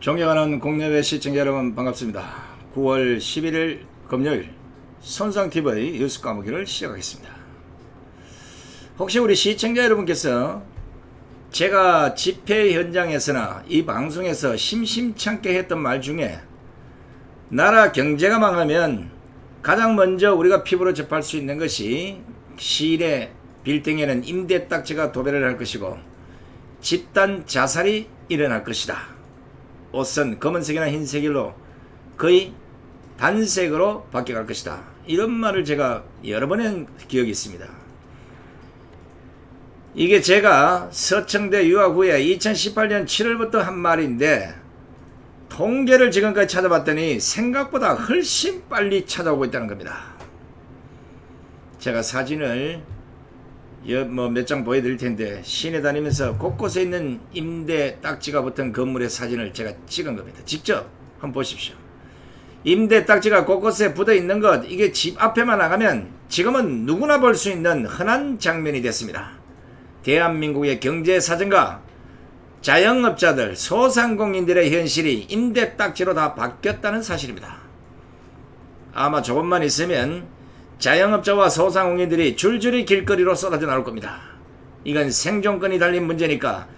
존경하는 국내외 시청자 여러분 반갑습니다. 9월 11일 금요일 손상TV 뉴스 까먹기를 시작하겠습니다. 혹시 우리 시청자 여러분께서 제가 집회 현장에서나 이 방송에서 심심찮게 했던 말 중에 나라 경제가 망하면 가장 먼저 우리가 피부로 접할 수 있는 것이 시일의 빌딩에는 임대 딱지가 도배를 할 것이고 집단 자살이 일어날 것이다. 옷은 검은색이나 흰색으로 거의 단색으로 바뀌어갈 것이다. 이런 말을 제가 여러 번 한 기억이 있습니다. 이게 제가 서청대 유학 후에 2018년 7월부터 한 말인데 통계를 지금까지 찾아봤더니 생각보다 훨씬 빨리 찾아오고 있다는 겁니다. 제가 사진을 몇 장 보여드릴 텐데 시내 다니면서 곳곳에 있는 임대 딱지가 붙은 건물의 사진을 제가 찍은 겁니다. 직접 한번 보십시오. 임대 딱지가 곳곳에 붙어 있는 것, 이게 집 앞에만 나가면 지금은 누구나 볼 수 있는 흔한 장면이 됐습니다. 대한민국의 경제 사정과 자영업자들, 소상공인들의 현실이 임대 딱지로 다 바뀌었다는 사실입니다. 아마 조금만 있으면 자영업자와 소상공인들이 줄줄이 길거리로 쏟아져 나올 겁니다. 이건 생존권이 달린 문제니까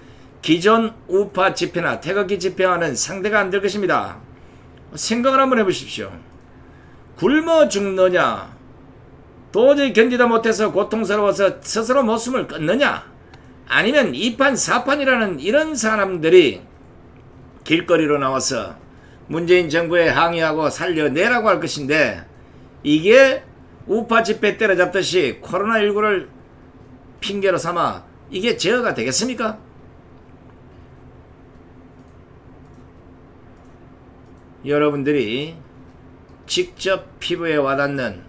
기존 우파 집회나 태극기 집회와는 상대가 안 될 것입니다. 생각을 한번 해보십시오. 굶어 죽느냐, 도저히 견디다 못해서 고통스러워서 스스로 목숨을 끊느냐, 아니면 2판 4판이라는 이런 사람들이 길거리로 나와서 문재인 정부에 항의하고 살려내라고 할 것인데, 이게 우파 집회 때려잡듯이 코로나19를 핑계로 삼아 이게 제어가 되겠습니까? 여러분들이 직접 피부에 와닿는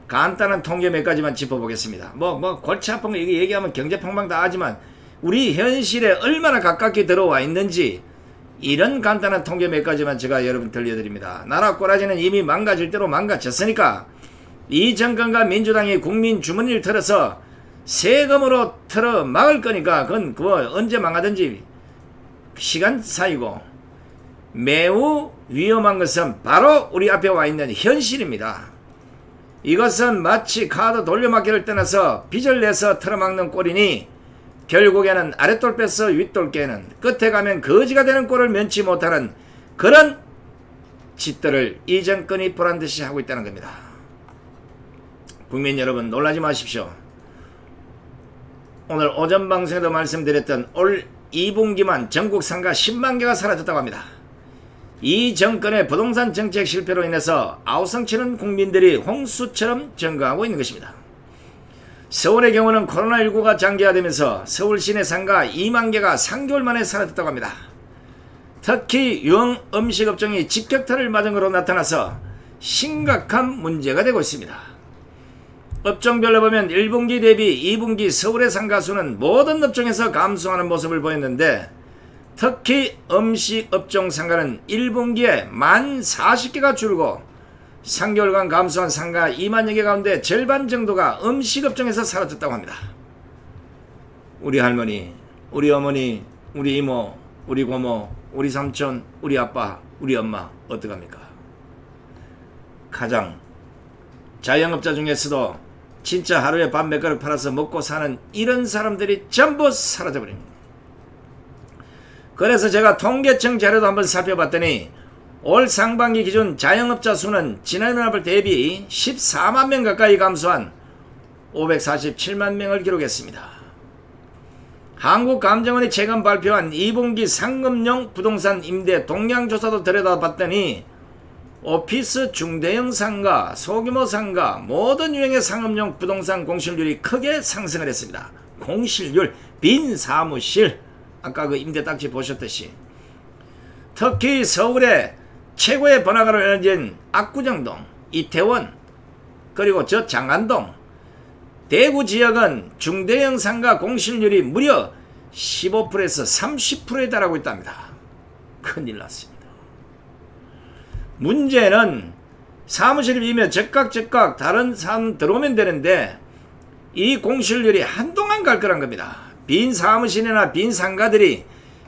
간단한 통계 몇 가지만 짚어보겠습니다. 골치 아픈 거 이게 얘기하면 경제팡방 다 하지만 우리 현실에 얼마나 가깝게 들어와 있는지 이런 간단한 통계 몇 가지만 제가 여러분 들려드립니다. 나라 꼬라지는 이미 망가질 대로 망가졌으니까 이 정권과 민주당이 국민 주머니를 털어서 세금으로 털어 막을 거니까 그건 언제 망하든지 시간 사이고, 매우 위험한 것은 바로 우리 앞에 와 있는 현실입니다. 이것은 마치 카드 돌려막기를 떠나서 빚을 내서 털어막는 꼴이니 결국에는 아랫돌 뺏어 윗돌 깨는, 끝에 가면 거지가 되는 꼴을 면치 못하는 그런 짓들을 이 정권이 보란듯이 하고 있다는 겁니다. 국민 여러분, 놀라지 마십시오. 오늘 오전 방송에도 말씀드렸던 올 2분기만 전국 상가 10만 개가 사라졌다고 합니다. 이 정권의 부동산 정책 실패로 인해서 아우성치는 국민들이 홍수처럼 증가하고 있는 것입니다. 서울의 경우는 코로나19가 장기화되면서 서울 시내 상가 2만 개가 3개월 만에 사라졌다고 합니다. 특히 유흥 음식업종이 직격탄을 맞은 것으로 나타나서 심각한 문제가 되고 있습니다. 업종별로 보면 1분기 대비 2분기 서울의 상가수는 모든 업종에서 감소하는 모습을 보였는데, 특히 음식업종 상가는 1분기에 1040개가 줄고 3개월간 감소한 상가 2만여 개 가운데 절반 정도가 음식업종에서 사라졌다고 합니다. 우리 할머니, 우리 어머니, 우리 이모, 우리 고모, 우리 삼촌, 우리 아빠, 우리 엄마 어떡합니까? 가장 자영업자 중에서도 진짜 하루에 밥 몇 그릇 팔아서 먹고 사는 이런 사람들이 전부 사라져버립니다. 그래서 제가 통계청 자료도 한번 살펴봤더니 올 상반기 기준 자영업자 수는 지난해 대비 14만 명 가까이 감소한 547만 명을 기록했습니다. 한국감정원이 최근 발표한 2분기 상업용 부동산 임대 동향조사도 들여다봤더니 오피스 중대형 상가, 소규모 상가, 모든 유형의 상업용 부동산 공실률이 크게 상승을 했습니다. 공실률, 빈 사무실, 아까 그 임대 딱지 보셨듯이. 특히 서울의 최고의 번화가로 알려진 압구정동, 이태원, 그리고 저 장안동, 대구 지역은 중대형 상가 공실률이 무려 15%에서 30%에 달하고 있답니다. 큰일 났습니다. 문제는 사무실을 비면 즉각 다른 사람 들어오면 되는데 이 공실률이 한동안 갈 거란 겁니다. 빈 사무실이나 빈 상가들이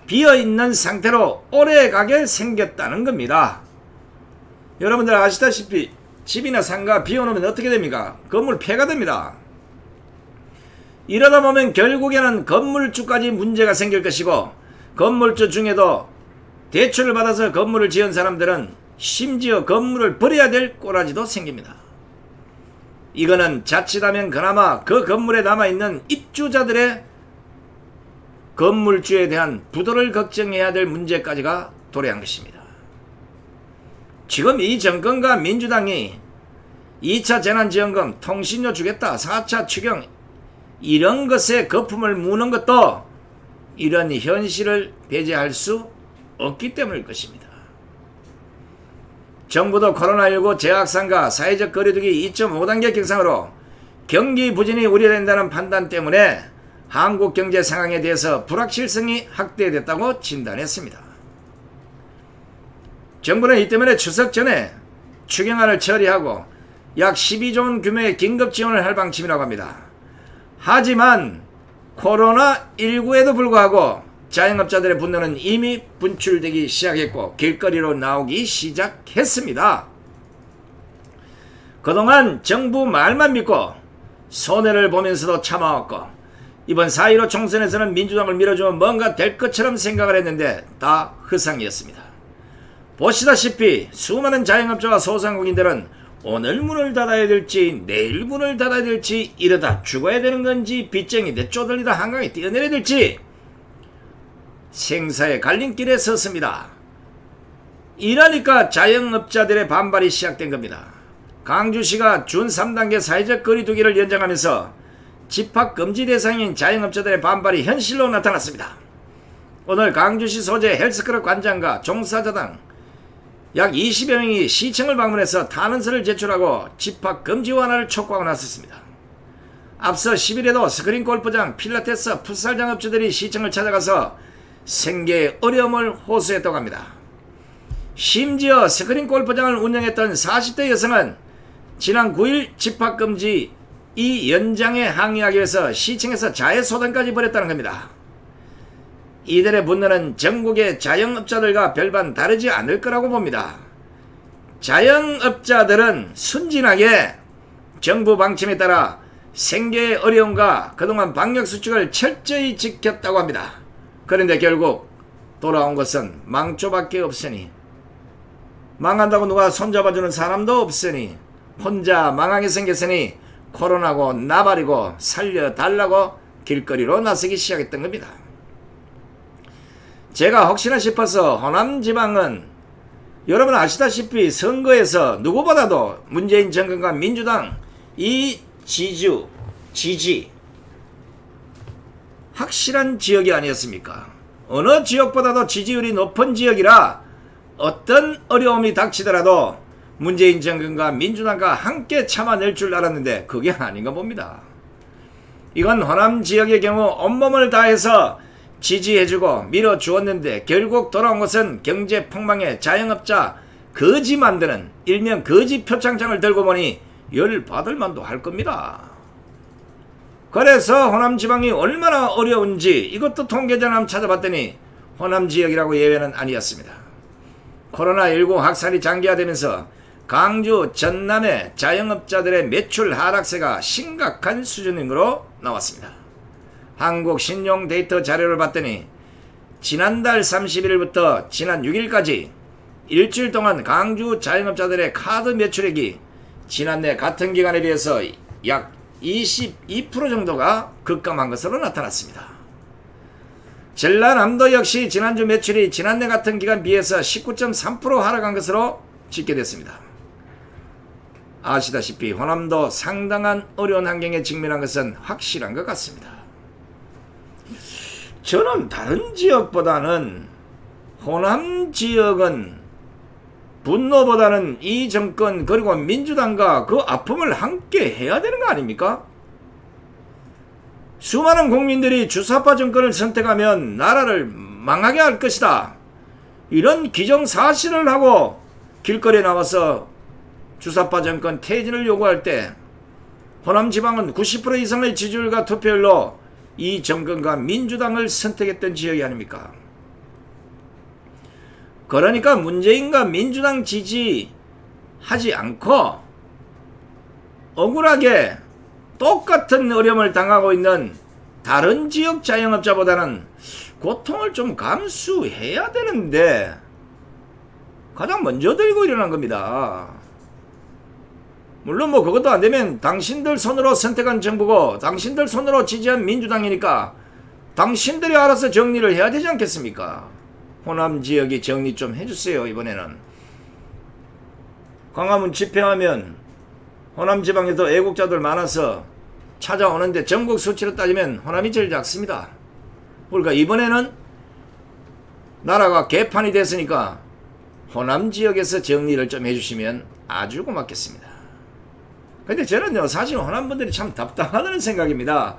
비어있는 상태로 오래가게 생겼다는 겁니다. 여러분들 아시다시피 집이나 상가 비워놓으면 어떻게 됩니까? 건물 폐가 됩니다. 이러다 보면 결국에는 건물주까지 문제가 생길 것이고, 건물주 중에도 대출을 받아서 건물을 지은 사람들은 심지어 건물을 버려야 될 꼬라지도 생깁니다. 이거는 자칫하면 그나마 그 건물에 남아있는 입주자들의 건물주에 대한 부도를 걱정해야 될 문제까지가 도래한 것입니다. 지금 이 정권과 민주당이 2차 재난지원금, 통신료 주겠다, 4차 추경 이런 것에 거품을 무는 것도 이런 현실을 배제할 수 없기 때문일 것입니다. 정부도 코로나19 재확산과 사회적 거리두기 2.5단계 격상으로 경기 부진이 우려된다는 판단 때문에 한국 경제 상황에 대해서 불확실성이 확대됐다고 진단했습니다. 정부는 이 때문에 추석 전에 추경안을 처리하고 약 12조 원 규모의 긴급 지원을 할 방침이라고 합니다. 하지만 코로나19에도 불구하고 자영업자들의 분노는 이미 분출되기 시작했고 길거리로 나오기 시작했습니다. 그동안 정부 말만 믿고 손해를 보면서도 참아왔고, 이번 4.15 총선에서는 민주당을 밀어주면 뭔가 될 것처럼 생각을 했는데 다 허상이었습니다. 보시다시피 수많은 자영업자와 소상공인들은 오늘 문을 닫아야 될지 내일 문을 닫아야 될지, 이러다 죽어야 되는 건지 빚쟁이인데 쪼들리다 한강에 뛰어내려야 될지 생사의 갈림길에 섰습니다. 이러니까 자영업자들의 반발이 시작된 겁니다. 강주시가 준 3단계 사회적 거리두기를 연장하면서 집합금지 대상인 자영업자들의 반발이 현실로 나타났습니다. 오늘 강주시 소재 헬스클럽 관장과 종사자당 약 20여 명이 시청을 방문해서 탄원서를 제출하고 집합금지 완화를 촉구하고 나섰습니다. 앞서 10일에도 스크린 골프장, 필라테스, 풋살장 업주들이 시청을 찾아가서 생계의 어려움을 호소했다고 합니다. 심지어 스크린 골프장을 운영했던 40대 여성은 지난 9일 집합금지 이 연장에 항의하기 위해서 시청에서 자해소동까지 벌였다는 겁니다. 이들의 분노는 전국의 자영업자들과 별반 다르지 않을 거라고 봅니다. 자영업자들은 순진하게 정부 방침에 따라 생계의 어려움과 그동안 방역수칙을 철저히 지켰다고 합니다. 그런데 결국 돌아온 것은 망조밖에 없으니, 망한다고 누가 손잡아주는 사람도 없으니 혼자 망하게 생겼으니 코로나고 나발이고 살려달라고 길거리로 나서기 시작했던 겁니다. 제가 혹시나 싶어서 호남지방은 여러분 아시다시피 선거에서 누구보다도 문재인 정권과 민주당 이 지지 확실한 지역이 아니었습니까? 어느 지역보다도 지지율이 높은 지역이라 어떤 어려움이 닥치더라도 문재인 정권과 민주당과 함께 참아낼 줄 알았는데 그게 아닌가 봅니다. 이건 호남 지역의 경우 온몸을 다해서 지지해주고 밀어주었는데 결국 돌아온 것은 경제 폭망에 자영업자 거지 만드는 일명 거지 표창장을 들고 보니 열받을 만도 할 겁니다. 그래서 호남지방이 얼마나 어려운지 이것도 통계자료 한번 찾아봤더니 호남지역이라고 예외는 아니었습니다. 코로나19 확산이 장기화되면서 강주, 전남의 자영업자들의 매출 하락세가 심각한 수준으로 나왔습니다. 한국신용 데이터 자료를 봤더니 지난달 31일부터 지난 6일까지 일주일 동안 강주 자영업자들의 카드 매출액이 지난해 같은 기간에 비해서 약 22% 정도가 급감한 것으로 나타났습니다. 전라남도 역시 지난주 매출이 지난해 같은 기간 비해서 19.3% 하락한 것으로 집계됐습니다. 아시다시피 호남도 상당한 어려운 환경에 직면한 것은 확실한 것 같습니다. 저는 다른 지역보다는 호남 지역은 분노보다는 이 정권 그리고 민주당과 그 아픔을 함께 해야 되는 거 아닙니까? 수많은 국민들이 주사파 정권을 선택하면 나라를 망하게 할 것이다, 이런 기정사실을 하고 길거리에 나와서 주사파 정권 퇴진을 요구할 때 호남지방은 90% 이상의 지지율과 투표율로 이 정권과 민주당을 선택했던 지역이 아닙니까? 그러니까 문재인과 민주당 지지하지 않고 억울하게 똑같은 어려움을 당하고 있는 다른 지역 자영업자보다는 고통을 좀 감수해야 되는데 가장 먼저 들고 일어난 겁니다. 물론 뭐 그것도 안되면 당신들 손으로 선택한 정부고 당신들 손으로 지지한 민주당이니까 당신들이 알아서 정리를 해야 되지 않겠습니까? 호남 지역이 정리 좀 해주세요. 이번에는 광화문 집회하면 호남 지방에도 애국자들 많아서 찾아오는데 전국 수치로 따지면 호남이 제일 작습니다. 그러니까 이번에는 나라가 개판이 됐으니까 호남 지역에서 정리를 좀 해주시면 아주 고맙겠습니다. 근데 저는요 사실 호남분들이 참 답답하다는 생각입니다.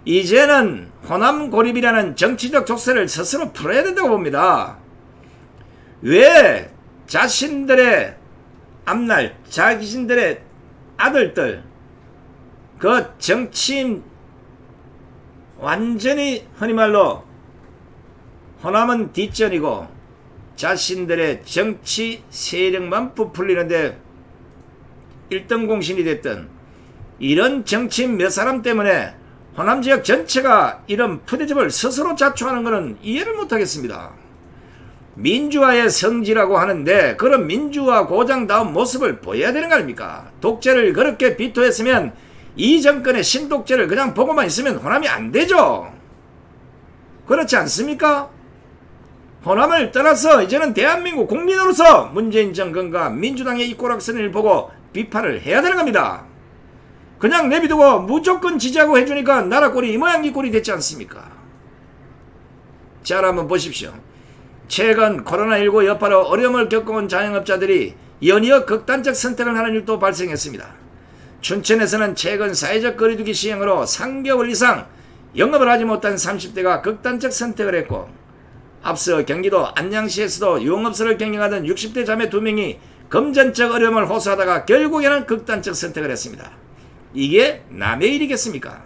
이제는 호남 고립이라는 정치적 족쇄를 스스로 풀어야 된다고 봅니다. 왜 자신들의 앞날 자신들의 아들들 그 정치인 완전히 흔히 말로 호남은 뒷전이고 자신들의 정치 세력만 부풀리는데 1등 공신이 됐던 이런 정치인 몇 사람 때문에 호남 지역 전체가 이런 푸대접을 스스로 자초하는 것은 이해를 못하겠습니다. 민주화의 성지라고 하는데 그런 민주화 고장다운 모습을 보여야 되는 거 아닙니까? 독재를 그렇게 비토했으면 이 정권의 신독재를 그냥 보고만 있으면 호남이 안 되죠. 그렇지 않습니까? 호남을 떠나서 이제는 대한민국 국민으로서 문재인 정권과 민주당의 이 꼬락서니를 보고 비판을 해야 되는 겁니다. 그냥 내비두고 무조건 지지하고 해주니까 나라 꼴이 이 모양 이 꼴이 됐지 않습니까? 잘 한번 보십시오. 최근 코로나19 여파로 어려움을 겪어온 자영업자들이 연이어 극단적 선택을 하는 일도 발생했습니다. 춘천에서는 최근 사회적 거리두기 시행으로 3개월 이상 영업을 하지 못한 30대가 극단적 선택을 했고 앞서 경기도 안양시에서도 유흥업소를 경영하던 60대 자매 2명이 금전적 어려움을 호소하다가 결국에는 극단적 선택을 했습니다. 이게 남의 일이겠습니까?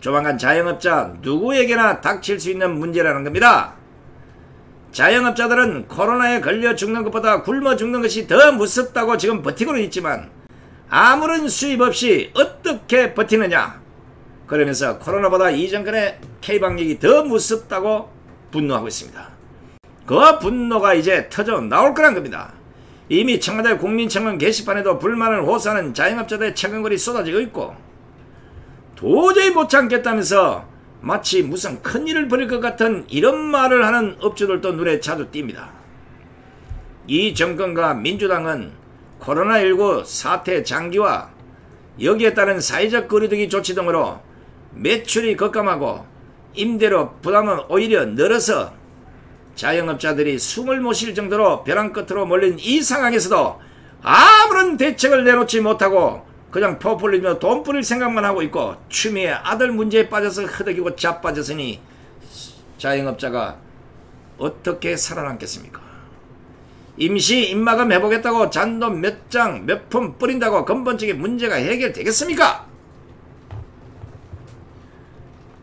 조만간 자영업자 누구에게나 닥칠 수 있는 문제라는 겁니다. 자영업자들은 코로나에 걸려 죽는 것보다 굶어 죽는 것이 더 무섭다고 지금 버티고는 있지만 아무런 수입 없이 어떻게 버티느냐 그러면서 코로나보다 이전권의 K방역이 더 무섭다고 분노하고 있습니다. 그 분노가 이제 터져 나올 거란 겁니다. 이미 청와대 국민청원 게시판에도 불만을 호소하는 자영업자들의 청원글이 쏟아지고 있고 도저히 못 참겠다면서 마치 무슨 큰일을 벌일 것 같은 이런 말을 하는 업주들도 눈에 자주 띕니다. 이 정권과 민주당은 코로나19 사태 장기와 여기에 따른 사회적 거리두기 조치 등으로 매출이 급감하고 임대료 부담은 오히려 늘어서 자영업자들이 숨을 못 쉴 정도로 벼랑 끝으로 몰린 이 상황에서도 아무런 대책을 내놓지 못하고 그냥 포퓰리즘으로 돈 뿌릴 생각만 하고 있고 추미애 아들 문제에 빠져서 흐덕이고 자빠졌으니 자영업자가 어떻게 살아남겠습니까? 임시 입마금 해보겠다고 잔돈 몇 장 몇 푼 뿌린다고 근본적인 문제가 해결되겠습니까?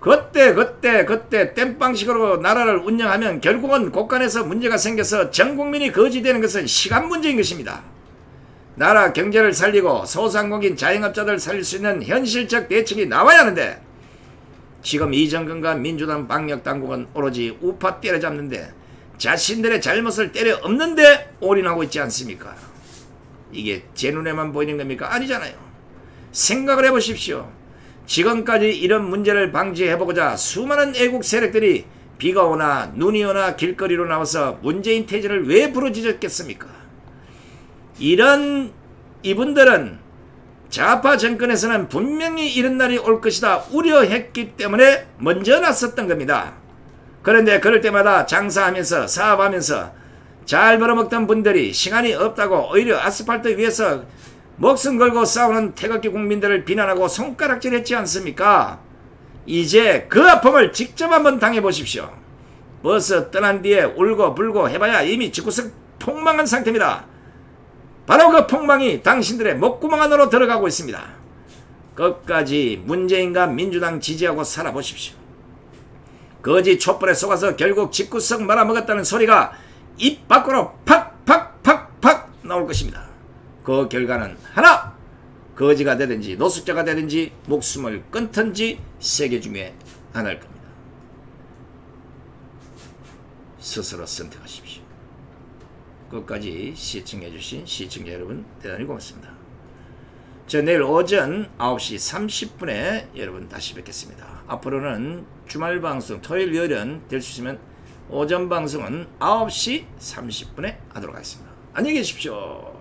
그때 땜빵식으로 나라를 운영하면 결국은 곳간에서 문제가 생겨서 전 국민이 거지되는 것은 시간 문제인 것입니다. 나라 경제를 살리고 소상공인 자영업자들 살릴 수 있는 현실적 대책이 나와야 하는데 지금 이 정권과 민주당 방역당국은 오로지 우파 때려잡는데 자신들의 잘못을 때려 엎는데 올인하고 있지 않습니까? 이게 제 눈에만 보이는 겁니까? 아니잖아요. 생각을 해보십시오. 지금까지 이런 문제를 방지해보고자 수많은 애국 세력들이 비가 오나 눈이 오나 길거리로 나와서 문재인 퇴진을 왜 부르짖었겠습니까? 이분들은 좌파 정권에서는 분명히 이런 날이 올 것이다 우려했기 때문에 먼저 나섰던 겁니다. 그런데 그럴 때마다 장사하면서 사업하면서 잘 벌어먹던 분들이 시간이 없다고 오히려 아스팔트 위에서 목숨 걸고 싸우는 태극기 국민들을 비난하고 손가락질했지 않습니까? 이제 그 아픔을 직접 한번 당해보십시오. 버스 떠난 뒤에 울고 불고 해봐야 이미 집구석 폭망한 상태입니다. 바로 그 폭망이 당신들의 목구멍 안으로 들어가고 있습니다. 끝까지 문재인과 민주당 지지하고 살아보십시오. 거지 촛불에 속아서 결국 집구석 말아먹었다는 소리가 밖으로 팍팍팍팍 나올 것입니다. 그 결과는 하나, 거지가 되든지 노숙자가 되든지 목숨을 끊든지 세 개 중에 하나일 겁니다. 스스로 선택하십시오. 끝까지 시청해주신 시청자 여러분 대단히 고맙습니다. 저 내일 오전 9시 30분에 여러분 다시 뵙겠습니다. 앞으로는 주말 방송 토요일 요일은 될 수 있으면 오전 방송은 9시 30분에 하도록 하겠습니다. 안녕히 계십시오.